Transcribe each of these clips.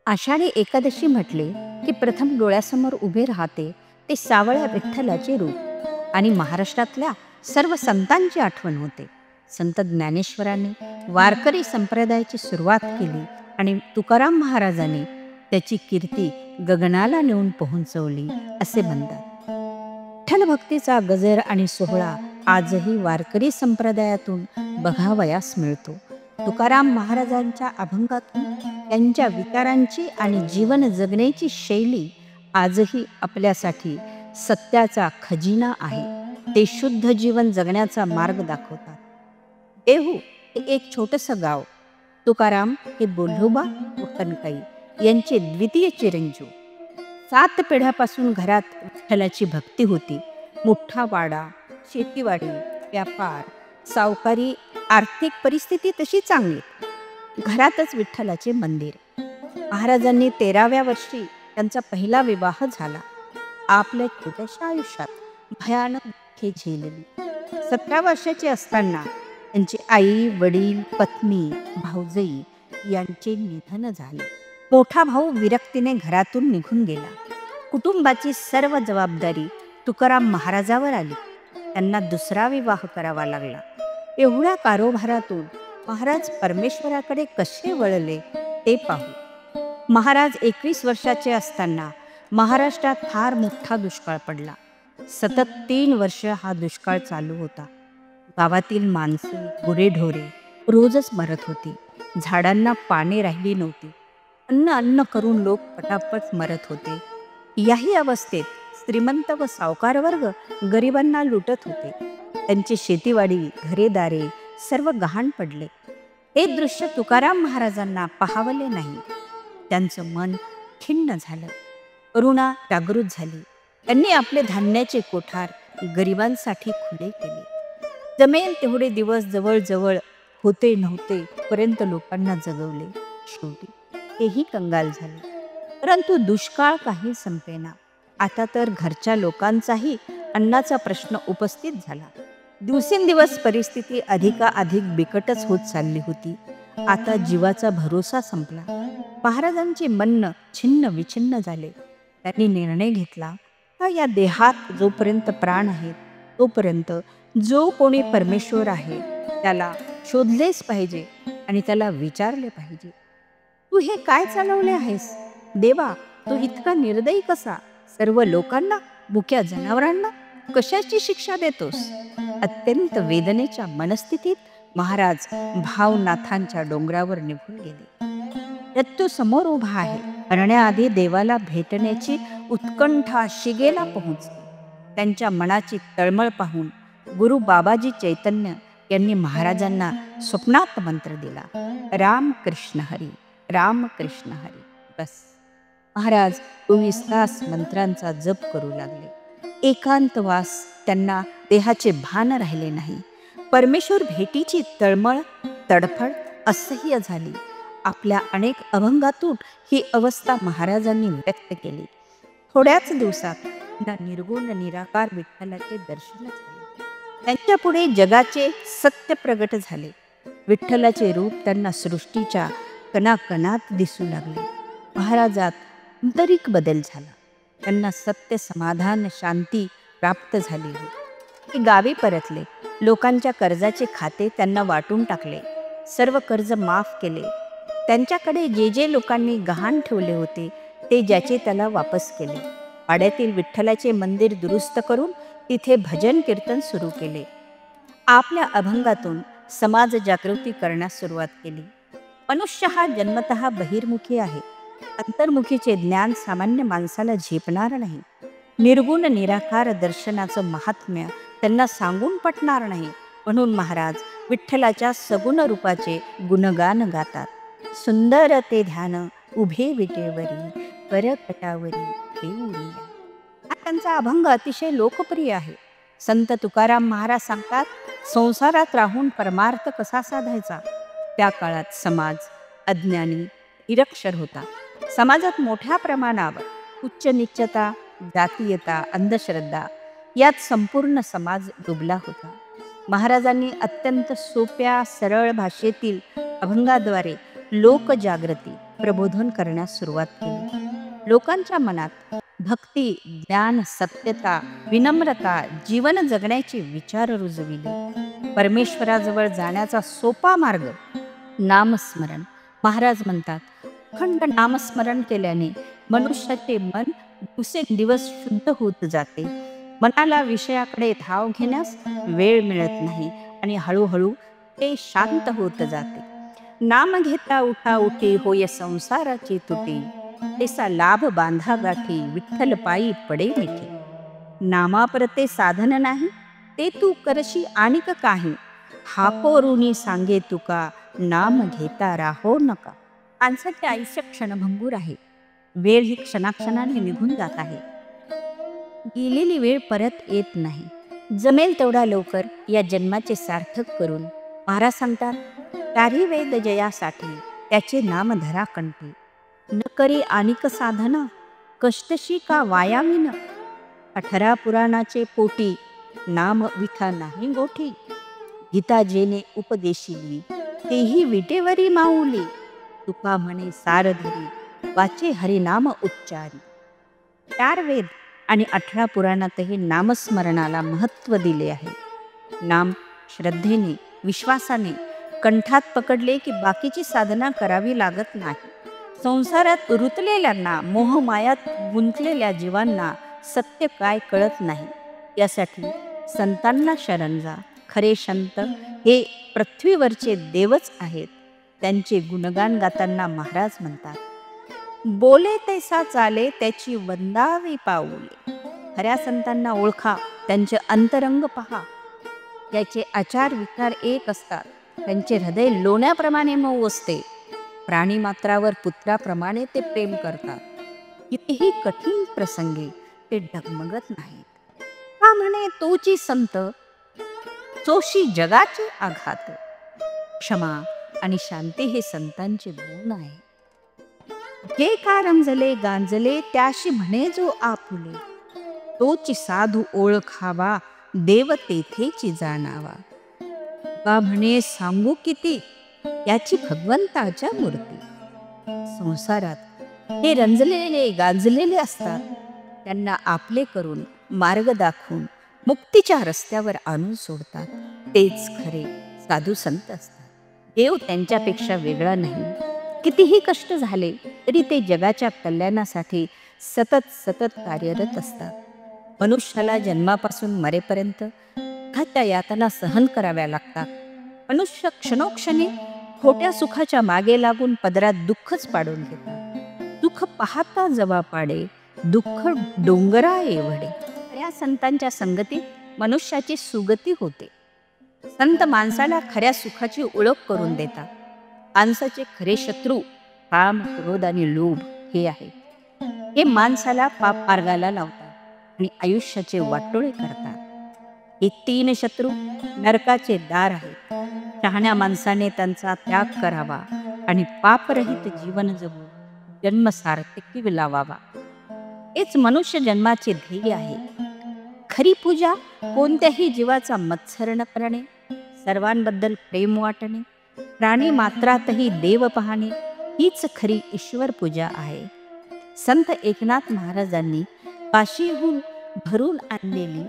आषाढी एकादशी म्हटले की प्रथम डोळ्यासमोर उभे राहते ते सावळ्या विठ्ठलाचे रूप आणि महाराष्ट्रातल्या सर्व संतांची आठवण होते. संत ज्ञानेश्वरांनी वारकरी संप्रदायाची सुरुवात केली आणि तुकाराम महाराजांनी त्याची कीर्ती गगनाला नेऊन पोहोचवली असे म्हणतात. विठ्ठल भक्तीचा गजर आणि सोहळा आजही वारकरी संप्रदायातून बघावयास मिळतो. तुकाराम महाराजांच्या अभंगातून त्यांच्या विचारांची आणि जीवन जगण्याची शैली आजही आपल्यासाठी सत्याचा खजिना आहे. ते शुद्ध जीवन जगण्याचा मार्ग दाखवतात. देहू हे एक छोटंसं गाव. तुकाराम हे बोल्होबा व कनकाई यांचे द्वितीय चिरंजीव. 7 पिढ्यापासून घरात विठ्ठलाची भक्ती होती. मोठा वाडा, शेतीवाडी, व्यापार, सावकारी, आर्थिक परिस्थिती तशी चांगली. घरातच विठ्ठलाचे मंदिर. महाराजांनी 13व्या वर्षी त्यांचा पहिला विवाह झाला. आपल्या छोट्याशा आयुष्यात भयानक दुःखे झेलली. 17 वर्षाचे असताना त्यांची आई, वडील, पत्नी, भाऊजई यांचे निधन झाले. मोठा भाऊ विरक्तीने घरातून निघून गेला. कुटुंबाची सर्व जबाबदारी तुकाराम महाराजावर आली. त्यांना दुसरा विवाह करावा लागला. एवढ्या कारभारातून महाराज परमेश्वराकडे कसे वळले ते पाहू. महाराज 21 वर्षाचे असताना महाराष्ट्रात फार मोठा दुष्काळ पडला. सतत 3 वर्ष हा दुष्काळ चालू होता. गावातील माणसे, गुरेढोरे रोजच मरत होती. झाडांना पाने राहिली नव्हती. अन्न करून लोक पटापट मरत होते. याही अवस्थेत श्रीमंत व सावकार वर्ग गरिबांना लुटत होते. त्यांची शेतीवाडी, घरेदारे सर्व गहाण पडले. हे दृश्य तुकाराम महाराजांना पाहावले नाही. त्यांचं मन खिन्न झालं. करुणा जागृत झाली. त्यांनी आपले धान्याचे कोठार गरिबांसाठी खुले केले. जमेल तेवढे दिवस जवळजवळ होते नव्हते पर्यंत लोकांना जगवले. शेवटी हेही कंगाल झाले. परंतु दुष्काळ काही संपेना. आता तर घरच्या लोकांचाही अन्नाचा प्रश्न उपस्थित झाला. दिवसेंदिवस परिस्थिती अधिकाधिक बिकटच होत चालली होती. आता जीवाचा भरोसा संपला. महाराजांचे मन छिन्न विछिन्न झाले. त्यांनी निर्णय घेतला का या देहात जोपर्यंत प्राण आहेत तोपर्यंत जो कोणी परमेश्वर आहे त्याला शोधलेच पाहिजे आणि त्याला विचारले पाहिजे. तू हे काय चालवले आहेस देवा? तू इतका निर्दयी कसा? सर्व लोकांना, मुक्या जनावरांना कशाची शिक्षा देतोस? अत्यंत वेदनेच्या मनस्थितीत महाराज भावनाथांच्या डोंगरावर निघून गेले. मृत्यू समोर उभा आहे. मरण्याआधी देवाला भेटण्याची उत्कंठा शिगेला पोहोचली. त्यांच्या मनाची तळमळ पाहून गुरु बाबाजी चैतन्य यांनी महाराजांना स्वप्नात मंत्र दिला, राम कृष्ण हरी, राम कृष्ण हरी. बस. महाराज 24 तास मंत्रांचा जप करू लागले. एकांतवास. त्यांना देहाचे भान राहिले नाही. परमेश्वर भेटीची तळमळ, तडफड असह्य झाली. आपल्या अनेक अभंगातून ही अवस्था महाराजांनी व्यक्त केली. थोड्याच दिवसात निर्गुण निराकार विठ्ठलाचे दर्शन झाले. त्यांच्या पुढे जगाचे सत्य प्रगट झाले. विठ्ठलाचे रूप त्यांना सृष्टीच्या कणाकणात दिसू लागले. महाराजात आंतरिक बदल झाला. त्यांना सत्य, समाधान, शांती प्राप्त झाली. ते गावी परतले. लोकांच्या कर्जाचे खाते त्यांना वाटून टाकले. सर्व कर्ज माफ केले. त्यांच्याकडे जे लोकांनी गहाण ठेवले होते ते ज्याचे त्याला वापस केले. वाड्यातील विठ्ठलाचे मंदिर दुरुस्त करून तिथे भजन कीर्तन सुरू केले. आपल्या अभंगातून समाज जागृती करण्यास सुरुवात केली. मनुष्य हा जन्मतः बहिर्मुखी आहे. अंतर्मुखीचे ज्ञान सामान्य माणसाला झेपणार नाही. निर्गुण निराकार दर्शनाचं महात्म्य त्यांना सांगून पटणार नाही. म्हणून महाराज विठ्ठलाच्या सगुण रूपाचे गुणगान गातात. सुंदर ते ध्यान उभे विटेवरी, करकटावरी ठेवूया. हा त्यांचा अभंग अतिशय लोकप्रिय आहे. संत तुकाराम महाराज सांगतात, संसारात राहून परमार्थ कसा साधायचा. त्या काळात समाज अज्ञानी, निरक्षर होता. समाजात मोठ्या प्रमाणावर उच्च नीचता, जातीयता, अंधश्रद्धा यात संपूर्ण समाज डुबला होता. महाराजांनी अत्यंत सोप्या सरळ भाषेतील अभंगाद्वारे लोकजागृती प्रबोधन करण्यास सुरुवात केली. लोकांच्या मनात भक्ती, ज्ञान, सत्यता, विनम्रता, जीवन जगण्याचे विचार रुजविले. परमेश्वराजवळ जाण्याचा सोपा मार्ग नामस्मरण. महाराज म्हणतात, अखंड नामस्मरण केल्याने मनुष्याचे मन दिवसेंदिवस शुद्ध होत जाते. मनाला विषयाकडे धाव घेण्यास वेळ मिळत नाही आणि हळूहळू ते शांत होत जाते. नाम घेता उठा उठी होय संसाराची तुटी, तेसा लाभ बांधा गाठी विठ्ठल पायी पडे मिठी. नामापरते साधन नाही, ते तू करशी आणिक काही, हाकोरुनी सांगे तुका नाम घेता राहो नका. माणसाचे आयुष्य क्षणभंगूर आहे. वेळ ही क्षणाक्षणाने निघून जात आहे. गेलेली वेळ परत येत नाही. जमेल तेवढा लवकर या जन्माचे सार्थक करून महाराज सांगतात, तारी वेद जयासाठी त्याचे नाम धरा कंठी, न करी आणिक साधना कष्टशी का वायामीन. 18 पुराणाचे पोटी नाम विठा नाही गोठी, गीता जेने उपदेशिली तेही विटेवरी माऊली. तुका म्हणे सारधरी वाचे हरिनाम उच्चारी. 4 वेद आणि 18 पुराणातही नामस्मरणाला महत्त्व दिले आहे. नाम श्रद्धेने, विश्वासाने कंठात पकडले की बाकीची साधना करावी लागत नाही. संसारात रुतलेल्यांना, मोहमायात गुंतलेल्या जीवांना सत्य काय कळत नाही. यासाठी संतांना शरण जा. खरे संत हे पृथ्वीवरचे देवच आहेत. त्यांचे गुणगान गाताना महाराज म्हणतात, बोले तैसा चाले त्याची वंदावी पाऊले. खऱ्या संतांना ओळखा, त्यांचे अंतरंग पहा. त्याचे आचार विचार एक असतात. त्यांचे हृदय लोण्याप्रमाणे मऊ असते. प्राणीमात्रावर पुत्राप्रमाणे ते प्रेम करतात. कितीही कठीण प्रसंगी ते डगमगत नाहीत. का म्हणे तोची संत चोशी जगाचे आघात. क्षमा आणि शांती हे संतांचे गुण आहे. जे का रमजले गांजले त्याशी म्हणे जो आपुले, तोची साधू ओळखावा देव तेथेची जाणावा. का म्हणे सांगू किती याची भगवंताच्या मूर्ती. संसारात हे रंजलेले गांजलेले असतात. त्यांना आपले करून मार्ग दाखवून मुक्तीच्या रस्त्यावर आणून सोडतात. तेच खरे साधू संत असतात. देव त्यांच्यापेक्षा वेगळा नाही. कितीही कष्ट झाले तरी ते जगाच्या कल्याणासाठी सतत सतत कार्यरत असतात. मनुष्याला जन्मापासून मरेपर्यंत दुःखाच्या यातना सहन कराव्या लागतात. मनुष्य क्षणोक्षणी खोट्या सुखाच्या मागे लागून पदरात दुःखच पाडून घेतात. दुःख पाहता जवा पाडे, दुःख डोंगरा एवढे. या संतांच्या संगतीत मनुष्याची सुगती होते. संत माणसाला खऱ्या सुखाची ओळख करून देतात. माणसाचे खरे शत्रू काम, क्रोध आणि लोभ हे आहे. हे माणसाला पाप मार्गाला लावतात आणि आयुष्याचे वाटोळे करतात. हे 3 शत्रू नरकाचे दार आहेत. शहाण्या माणसाने त्यांचा त्याग करावा आणि पापरहित जीवन जगून जन्म सार्थकी लावावा. हेच मनुष्य जन्माचे ध्येय आहे. खरी पूजा कोणत्याही जीवाचा मत्सर न करणे, सर्वांबद्दल प्रेम वाटणे, प्राणी मात्रातही देव पाहणे हीच खरी ईश्वर पूजा आहे. संत एकनाथ महाराजांनी काशीहून भरून आणलेली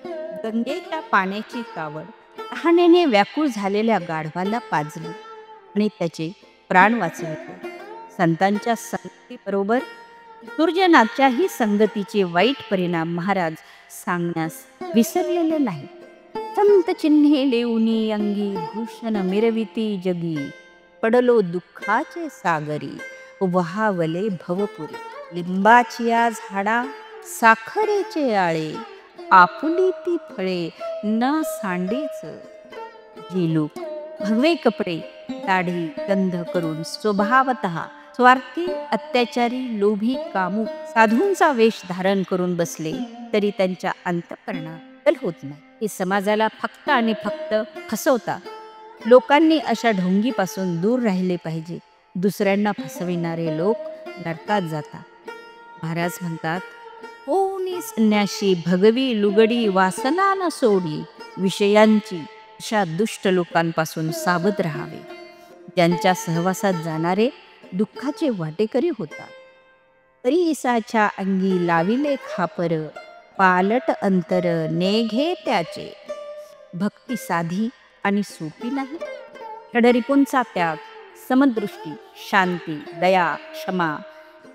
गंगेच्या पाण्याची कावड तहानेने व्याकुळ झालेल्या गाढवाला पाजली आणि त्याचे प्राण वाचवले. संतांच्या संगतीबरोबर दुर्जनाच्याही संगतीचे वाईट परिणाम महाराज सांगण्यास विसरलेले नाही. संत चिन्हे लेऊनी अंगी भूषण मिरविती जगी, पडलो दुःखाचे सागरी वहावले भवपुरी. लिंबाचिया झाडा साखरेचे आळे, आपुली ती फळे न सांडेच. जे लोक भगवे कपडे दाढी गंध करून स्वभावतः स्वार्थी, अत्याचारी, लोभी, कामुक साधूंचा वेश धारण करून बसले तरी त्यांच्या अंतःकरणात बदल होत नाही. हे समाजाला फक्त आणि फक्त फसवतात. लोकांनी अशा ढोंगीपासून दूर राहिले पाहिजे. दुसऱ्यांना फसविणारे लोक नरकात जातात. महाराज म्हणतात, कोणी संन्याशी भगवी लुगडी वासना न सोडी, विषयांची अशा दुष्ट लोकांपासून सावध राहावे. ज्यांच्या सहवासात जाणारे दुःखाचे वाटेकरी होतात. परीसाच्या अंगी लाविले खापर, पालट अंतर नेघे त्याचे. भक्ती साधी आणि सोपी नाही. षडरिपूंचा त्याग, समदृष्टी, शांती, दया, क्षमा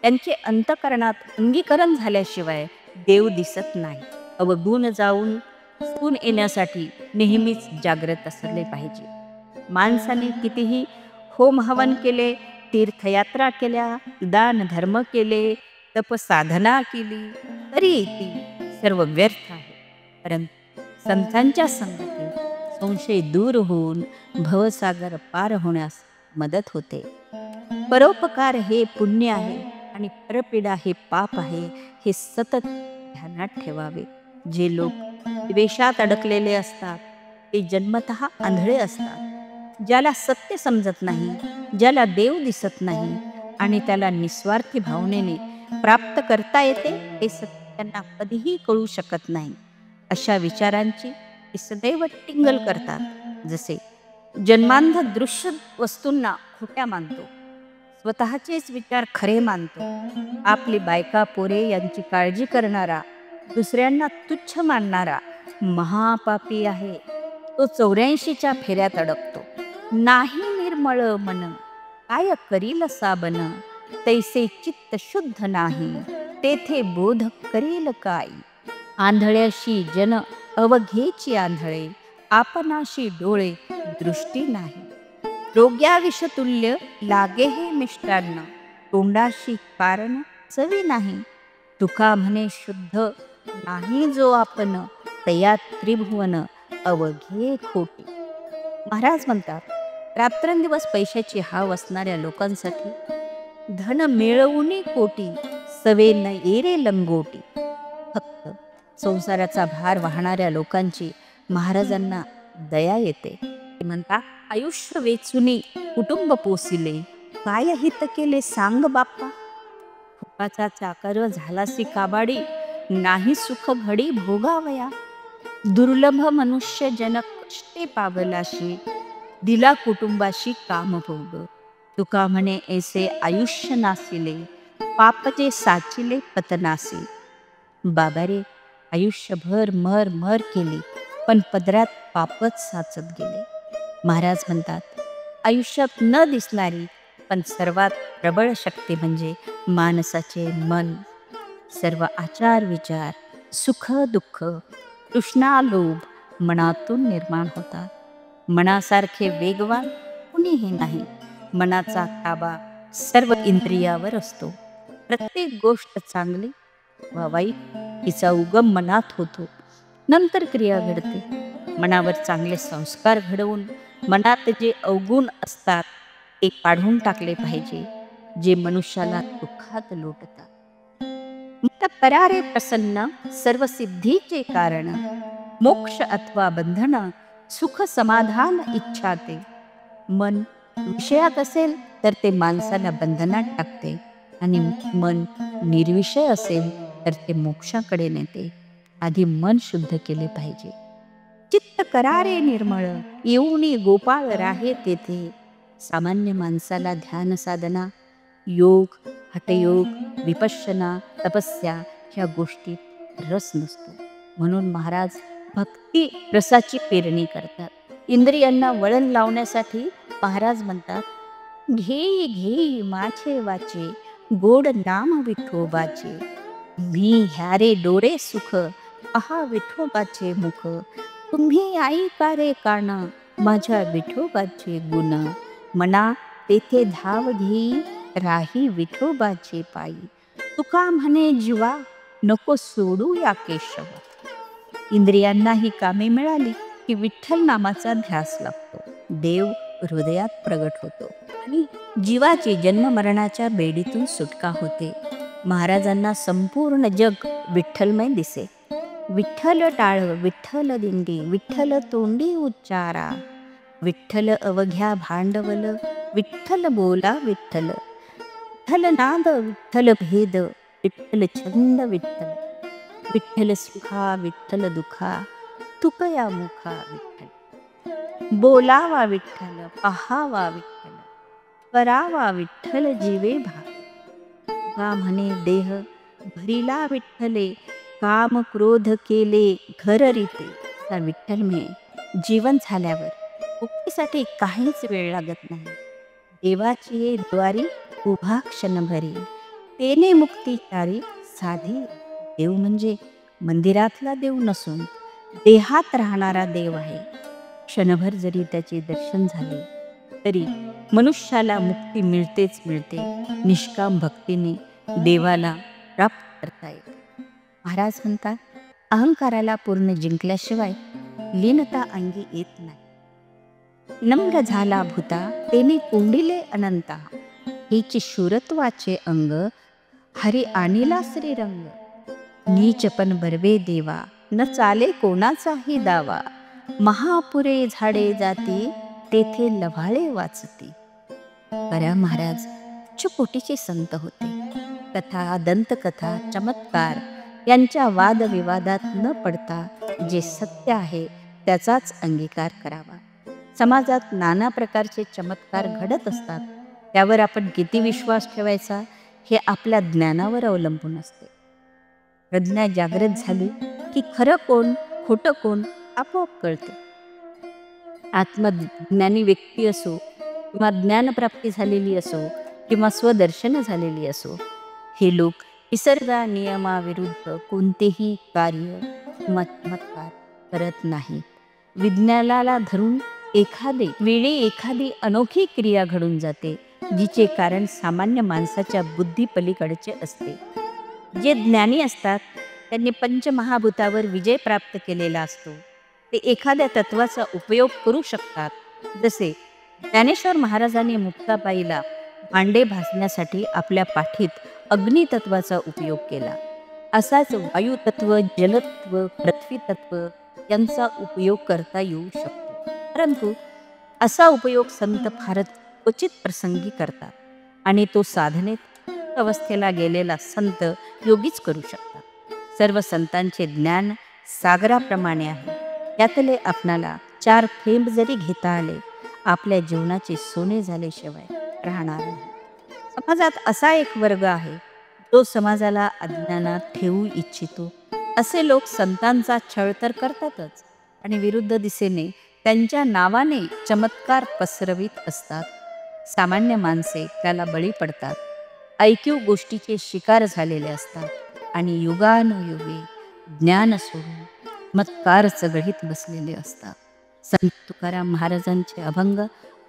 त्यांचे अंतकरणात अंगीकरण झाल्याशिवाय देव दिसत नाही. अवगुण जाऊन सून येण्यासाठी नेहमीच जागृत असले पाहिजे. माणसाने कितीही होम हवन केले, तीर्थयात्रा केल्या, दान धर्म केले, तपसाधना केली, तरी ती सर्व व्यर्थ आहे. परंतु संतांच्या संगतीत संशय दूर होऊन भवसागर पार होण्यास मदत होते. परोपकार हे पुण्य आहे आणि परपीडा हे पाप आहे, हे सतत ध्यानात ठेवावे. जे लोक द्वेषात अडकलेले असतात ते जन्मतः आंधळे असतात. ज्याला सत्य समजत नाही, ज्याला देव दिसत नाही आणि त्याला निस्वार्थी भावनेने प्राप्त करता येते, ते सत्य त्यांना कधीही कळू शकत नाही. अशा विचारांची ते सदैव टिंगल करतात. जसे जन्मांध दृश्य वस्तूंना खोट्या मानतो, स्वतःचेच विचार खरे मानतो. आपली बायका पोरे यांची काळजी करणारा, दुसऱ्यांना तुच्छ मानणारा महापापी आहे. तो 84च्या फेऱ्यात अडकतो. नाही निर्मळ मन काय करील साबन, तैसे चित्त शुद्ध नाही तेथे बोध करील काय. आंधळ्याशी जन अवघेची आंधळे, आपणाशी डोळे दृष्टी नाही. रोग्याविषतुल्य लागे हे मिष्टान्न, तोंडाशी कारण चवी नाही. तुका म्हणे शुद्ध नाही जो आपण, तया त्रिभुवन अवघे खोटे. महाराज म्हणतात, रात्रंदिवस पैशाची हाव असणाऱ्या लोकांसाठी धन मिळवून कोटी, सवे न येरे लंगोटी. फक्त संसाराचा भार वाहणाऱ्या लोकांची महाराजांना दया येते. ते म्हणतात, आयुष्य वेचुनी कुटुंब पोसिले, काय हित केले सांग बाप्पा. फुकाचा चाकर झालासी काबाडी, नाही सुख घडी भोगावया. दुर्लभ मनुष्य जन कष्टे पावलाशी, दिला कुटुंबाशी कामभोग. तुका म्हणे ऐसे आयुष्य नासिले, पापचे साचिले पतनासी. बाबा रे, आयुष्यभर मर मर केली, पण पदरात पापच साचत गेले. महाराज म्हणतात, आयुष्यात न दिसणारी पण सर्वात प्रबळ शक्ती म्हणजे माणसाचे मन. सर्व आचार विचार, सुख दुःख, तृष्णा लोभ मनातून निर्माण होतात. मनासारखे वेगवान कुणीही नाही. मनाचा ताबा सर्व इंद्रियावर असतो. प्रत्येक गोष्ट चांगली वा वाईट तिचा उगम मनात होतो, नंतर क्रिया घडते. मनावर चांगले संस्कार घडवून मनात जे अवगुण असतात ते काढून टाकले पाहिजे, जे मनुष्याला दुःखात लोटतात. मत परारे प्रसन्न सर्व सिद्धीचे कारण, मोक्ष अथवा बंधन सुख समाधान इच्छाते. मन विषयात असेल तर ते माणसाला बंधनात टाकते आणि मन निर्विषय असेल तर ते मोक्षाकडे नेते. आधी मन शुद्ध केले पाहिजे. चित्त करारे निर्मळ, येऊनी गोपाळ राहे तेथे. सामान्य माणसाला ध्यान साधना, योग, हठयोग, विपश्यना, तपस्या ह्या गोष्टीत रस नसतो. म्हणून महाराज भक्ती रसाची पेरणी करतात. इंद्रियांना वळण लावण्यासाठी महाराज म्हणतात, घेई घेई माझे वाचे, गोड नाम विठोबाचे. तुम्ही ह्यारे डोळे सुख, पहा विठोबाचे मुख. तुम्ही आई कारे कान, माझ्या विठोबाचे गुण. मना तेथे धाव घेई, राही विठोबाचे पायी. तुका म्हणे जीवा, नको सोडू या केशवा. इंद्रियांना ही कामे मिळाली की विठ्ठल नामाचा ध्यास लागतो. देव हृदयात प्रगट होतो आणि जीवाची जन्ममरणाच्या बेडीतून सुटका होते. महाराजांना संपूर्ण जग विठ्ठलमय दिसे. विठ्ठल टाळ, विठ्ठल दिंडी, विठ्ठल तोंडी उच्चारा. विठ्ठल अवघ्या भांडवल, विठ्ठल बोला विठ्ठल. विठ्ठल नाद, विठ्ठल भेद, विठ्ठल छंद विठ्ठल. विठ्ठल सुखा, विठ्ठल दुखा, तुकया मुखा विठ्ठल. बोलावा विठ्ठल, पहावा विठ्ठल. करावा विठ्ठल जीवे भावे. तुका म्हणे देह भरिला विठ्ठले, काम क्रोध केले घर रीते. आता विठ्ठल म्हणे जीवन झाल्यावर मुक्तीसाठी काहीच वेळ लागत नाही. देवाची द्वारी उभा क्षणभरी, तेने मुक्तीचारी साधी. देव म्हणजे मंदिरातला देव नसून देहात राहणारा देव आहे. क्षणभर जरी त्याचे दर्शन झाले तरी मनुष्याला मुक्ती मिळतेच मिळते. निष्काम भक्तीने देवाला प्राप्त करता येते. महाराज म्हणतात, अहंकाराला पूर्ण जिंकल्याशिवाय लीनता अंगी येत नाही. नम्र झाला भूता तेने कोंडिले अनंता, हेची शूरत्वाचे अंग हरी आणिला श्रीरंग. नीचपण बरवे देवा न चाले कोणाचाही दावा, महापुरे झाडे जाती तेथे लव्हाळे वाचती. बऱ्या महाराज उच्चकोटीचे संत होते. कथा, दंतकथा, चमत्कार यांच्या वादविवादात न पडता जे सत्य आहे त्याचाच अंगीकार करावा. समाजात नाना प्रकारचे चमत्कार घडत असतात. त्यावर आपण किती विश्वास ठेवायचा हे आपल्या ज्ञानावर अवलंबून असते. प्रज्ञा जागृत झाली की खरं कोण खोटं कोण आपोआप कळते. आत्मज्ञानी व्यक्ती असो किंवा ज्ञानप्राप्ती झालेली असो किंवा स्वदर्शन झालेली असो, हे लोक निसर्ग नियमाविरुद्ध कोणतेही कार्य किंवा चमत्कार करत नाहीत. विज्ञानाला धरून वेळी एखादी अनोखी क्रिया घडून जाते, जिचे कारण सामान्य माणसाच्या बुद्धीपलीकडचे असते. जे ज्ञानी असतात त्यांनी पंचमहाभूतावर विजय प्राप्त केलेला असतो. ते एखाद्या तत्वाचा उपयोग करू शकतात. जसे ज्ञानेश्वर महाराजांनी मुक्ताबाईला भांडे भाजण्यासाठी आपल्या पाठीत अग्नितत्वाचा उपयोग केला. असाच वायुतत्व, जलतत्व, पृथ्वीतत्व यांचा उपयोग करता येऊ शकतो. परंतु असा उपयोग संत फारच क्वचित प्रसंगी करतात आणि तो साधनेत अवस्थेला गेलेला संत योगीच करू शकतात. सर्व संतांचे ज्ञान सागराप्रमाणे आहे. यातले आपणाला 4 थेंब जरी घेता आले, आपल्या जीवनाचे सोने झाल्याशिवाय राहणार नाही. समाजात असा एक वर्ग आहे जो समाजाला अज्ञानात ठेवू इच्छितो. असे लोक संतांचा छळ तर करतातच आणि विरुद्ध दिशेने त्यांच्या नावाने चमत्कार पसरवित असतात. सामान्य माणसे त्याला बळी पडतात. ऐकीव गोष्टीचे शिकार झालेले असतात आणि युगानुयुगे ज्ञान सोडून चमत्कार चगळीत बसलेले असतात. संत तुकाराम महाराजांचे अभंग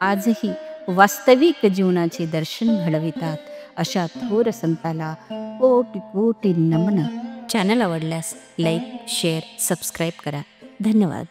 आजही वास्तविक जीवनाचे दर्शन घडवितात. अशा थोर संताला कोटी कोटी नमन. चॅनल आवडल्यास लाईक, शेअर, सबस्क्राईब करा. धन्यवाद.